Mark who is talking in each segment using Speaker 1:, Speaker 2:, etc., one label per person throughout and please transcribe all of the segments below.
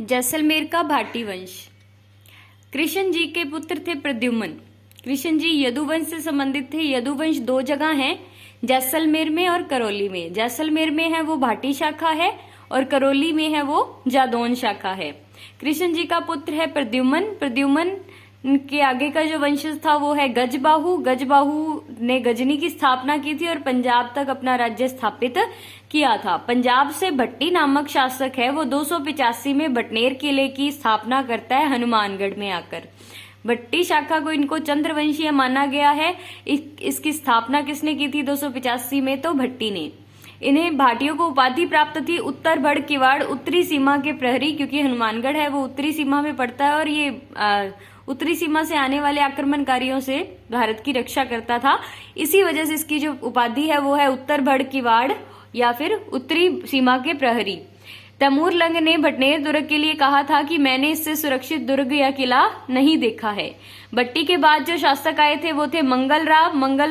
Speaker 1: जैसलमेर का भाटी वंश। कृष्ण जी के पुत्र थे प्रद्युम्न। कृष्ण जी यदुवंश से संबंधित थे। यदुवंश दो जगह हैं, जैसलमेर में और करौली में। जैसलमेर में है वो भाटी शाखा है और करौली में है वो जादौन शाखा है। कृष्ण जी का पुत्र है प्रद्युम्न। प्रद्युम्न के आगे का जो वंशज था वो है गजबाहु। गजबाहु ने गजनी की स्थापना की थी और पंजाब तक अपना राज्य स्थापित किया था। पंजाब से भट्टी नामक शासक है, वो 285 में बटनेर किले की स्थापना करता है हनुमानगढ़ में आकर। भट्टी शाखा को इनको चंद्रवंशीय माना गया है। इसकी स्थापना किसने की थी 285 में? तो भट्टी ने। इन्हें भाटियों को उपाधि प्राप्त थी उत्तर बड़ किवाड़, उत्तरी सीमा के प्रहरी, क्योंकि हनुमानगढ़ है वो उत्तरी सीमा में पड़ता है और ये उत्तरी सीमा से आने वाले आक्रमणकारियों से भारत की रक्षा करता था। इसी वजह से इसकी जो उपाधि है वो है उत्तर बड़ किवाड़ या फिर उत्तरी सीमा के प्रहरी। तैमूर लंग ने भटनेर दुर्ग के लिए कहा था कि मैंने इससे सुरक्षित दुर्ग या किला नहीं देखा है। भट्टी के बाद जो शासक आए थे वो थे मंगल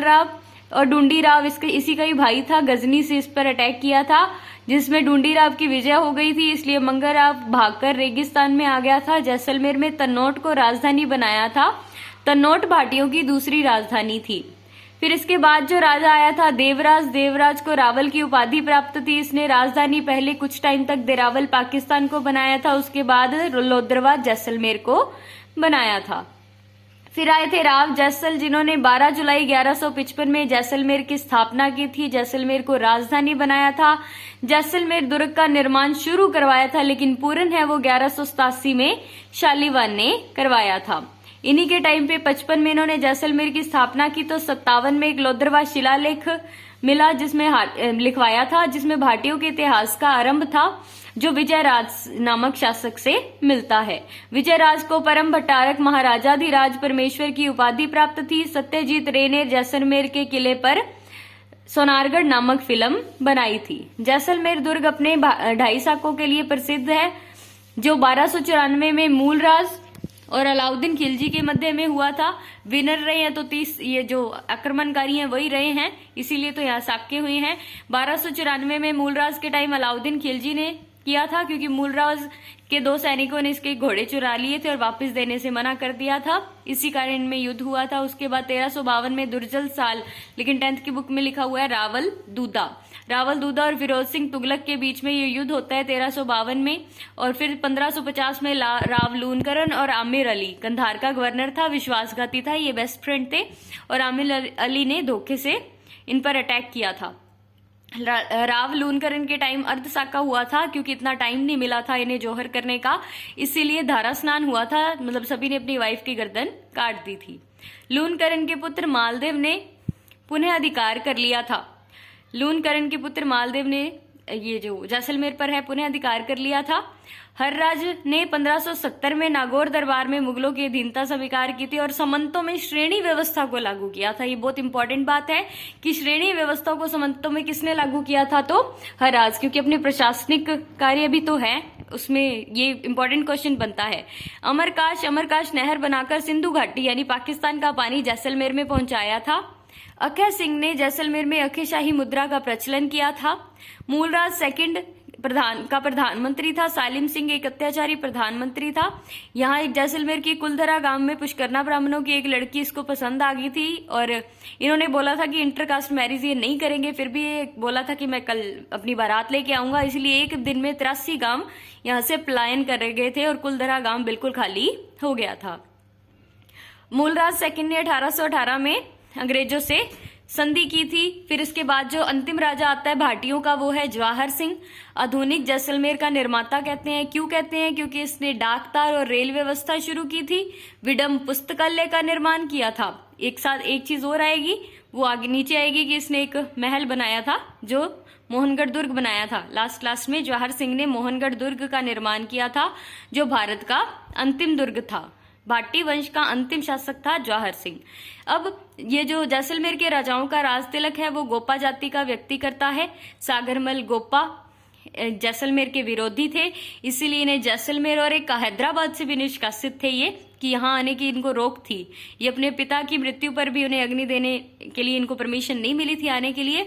Speaker 1: राव और डूंडी राव। इसी का ही भाई था। गजनी से इस पर अटैक किया था जिसमें डूंडी राव की विजय हो गई थी, इसलिए मंगल राव भागकर रेगिस्तान में आ गया था। जैसलमेर में तन्नौट को राजधानी बनाया था। तन्नौट भाटियों की दूसरी राजधानी थी। फिर इसके बाद जो राजा आया था देवराज को रावल की उपाधि प्राप्त थी। इसने राजधानी पहले कुछ टाइम तक देरावल पाकिस्तान को बनाया था, उसके बाद लोद्रवा जैसलमेर को बनाया था। फिर आए थे राव जैसल, जिन्होंने 12 जुलाई 1155 में जैसलमेर की स्थापना की थी। जैसलमेर को राजधानी बनाया था। जैसलमेर दुर्ग का निर्माण शुरू करवाया था, लेकिन पूर्ण है वो 1187 में शालीवान ने करवाया था। इन्हीं के टाइम पे 55 में इन्होंने जैसलमेर की स्थापना की, तो 57 में एक लोद्रवा शिलालेख मिला जिसमें लिखवाया था, जिसमें भाटियों के इतिहास का आरंभ था, जो विजयराज नामक शासक से मिलता है। विजयराज को परम भट्टारक महाराजाधिराज परमेश्वर की उपाधि प्राप्त थी। सत्यजीत रे ने जैसलमेर के किले पर सोनारगढ़ नामक फिल्म बनाई थी। जैसलमेर दुर्ग अपने ढाई साकों के लिए प्रसिद्ध है, जो 1294 में मूलराज और अलाउद्दीन खिलजी के मध्य में हुआ था। विनर रहे हैं तो 30 ये जो आक्रमणकारी हैं वही रहे हैं, इसीलिए तो यहाँ साक्य हुए हैं। 1294 में मूलराज के टाइम अलाउद्दीन खिलजी ने किया था, क्योंकि मूलराज के 2 सैनिकों ने इसके घोड़े चुरा लिए थे और वापस देने से मना कर दिया था। इसी कारण इनमें युद्ध हुआ था। उसके बाद 1352 में दुर्जल साल, लेकिन 10th की बुक में लिखा हुआ है रावल दूदा और फिरोज सिंह तुगलक के बीच में ये युद्ध होता है 1352 में। और फिर 1550 में राव लूनकरण और आमिर अली, कंधार का गवर्नर था, विश्वासघाती था, ये बेस्ट फ्रेंड थे, और आमिर अली ने धोखे से इन पर अटैक किया था। राव लूनकरण के टाइम अर्धसाका हुआ था, क्योंकि इतना टाइम नहीं मिला था इन्हें जौहर करने का, इसीलिए धारा स्नान हुआ था, मतलब सभी ने अपनी वाइफ की गर्दन काट दी थी। लूनकरण के पुत्र मालदेव ने पुनः अधिकार कर लिया था। लूनकरण के पुत्र मालदेव ने ये जो जैसलमेर पर है पुनः अधिकार कर लिया था। हर्राज ने 1570 में नागौर दरबार में मुगलों की अधीनता स्वीकार की थी और समंतों में श्रेणी व्यवस्था को लागू किया था। ये बहुत इंपॉर्टेंट बात है कि श्रेणी व्यवस्था को समंतों में किसने लागू किया था? तो हर्राज, क्योंकि अपने प्रशासनिक कार्य भी तो है, उसमें ये इंपॉर्टेंट क्वेश्चन बनता है। अमरकाश नहर बनाकर सिंधु घाटी यानी पाकिस्तान का पानी जैसलमेर में पहुंचाया था। अक्षय सिंह ने जैसलमेर में अक्षयशाही मुद्रा का प्रचलन किया था। मूलराज सेकंड प्रधानमंत्री था। सालिम सिंह एक अत्याचारी प्रधानमंत्री था। यहाँ एक जैसलमेर की कुलधरा गांव में पुष्करना ब्राह्मणों की एक लड़की इसको पसंद आ गई थी और इन्होंने बोला था कि इंटरकास्ट मैरिज ये नहीं करेंगे, फिर भी ये बोला था कि मैं कल अपनी बारात लेके आऊंगा, इसलिए एक दिन में 83 गांव यहाँ से पलायन कर गए थे और कुलधरा गांव बिल्कुल खाली हो गया था। मूलराज सेकंड ने 1818 में अंग्रेजों से संधि की थी। फिर इसके बाद जो अंतिम राजा आता है भाटियों का वो है जवाहर सिंह। आधुनिक जैसलमेर का निर्माता कहते हैं। क्यों कहते हैं? क्योंकि इसने डाक तार और रेल व्यवस्था शुरू की थी। विडम पुस्तकालय का निर्माण किया था। एक साथ एक चीज और आएगी, वो आगे नीचे आएगी कि इसने एक महल बनाया था जो मोहनगढ़ दुर्ग बनाया था। लास्ट में जवाहर सिंह ने मोहनगढ़ दुर्ग का निर्माण किया था, जो भारत का अंतिम दुर्ग था। भाटी वंश का अंतिम शासक था जवाहर सिंह। अब ये जो जैसलमेर के राजाओं का राज तिलक है वो गोपा जाति का व्यक्ति करता है। सागरमल गोपा जैसलमेर के विरोधी थे, इसीलिए इन्हें जैसलमेर और एक हैदराबाद से भी निष्कासित थे ये कि यहाँ आने की इनको रोक थी। ये अपने पिता की मृत्यु पर भी उन्हें अग्नि देने के लिए इनको परमिशन नहीं मिली थी आने के लिए,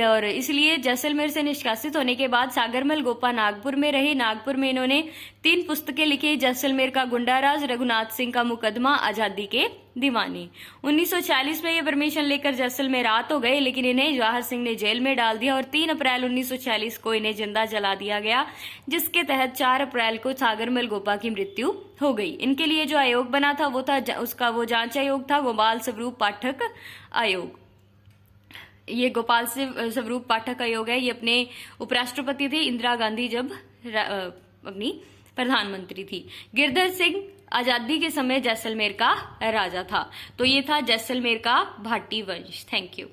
Speaker 1: और इसलिए जैसलमेर से निष्कासित होने के बाद सागरमल गोपा नागपुर में रहे। नागपुर में इन्होंने 3 पुस्तकें लिखी, जैसलमेर का गुंडाराज, रघुनाथ सिंह का मुकदमा, आजादी के दीवानी। 1940 में ये परमिशन लेकर जैसलमेर आ तो गए, लेकिन इन्हें जवाहर सिंह ने जेल में डाल दिया और 3 अप्रैल 1940 को इन्हें जिंदा जला दिया गया, जिसके तहत 4 अप्रैल को सागरमल गोपा की मृत्यु हो गई। इनके लिए जो आयोग बना था वो जांच आयोग था, गोपाल स्वरूप पाठक आयोग। ये गोपाल स्वरूप पाठक आयोग है। ये अपने उपराष्ट्रपति थे इंदिरा गांधी जब अपनी प्रधानमंत्री थी। गिरधर सिंह आजादी के समय जैसलमेर का राजा था। तो ये था जैसलमेर का भाटी वंश। Thank you.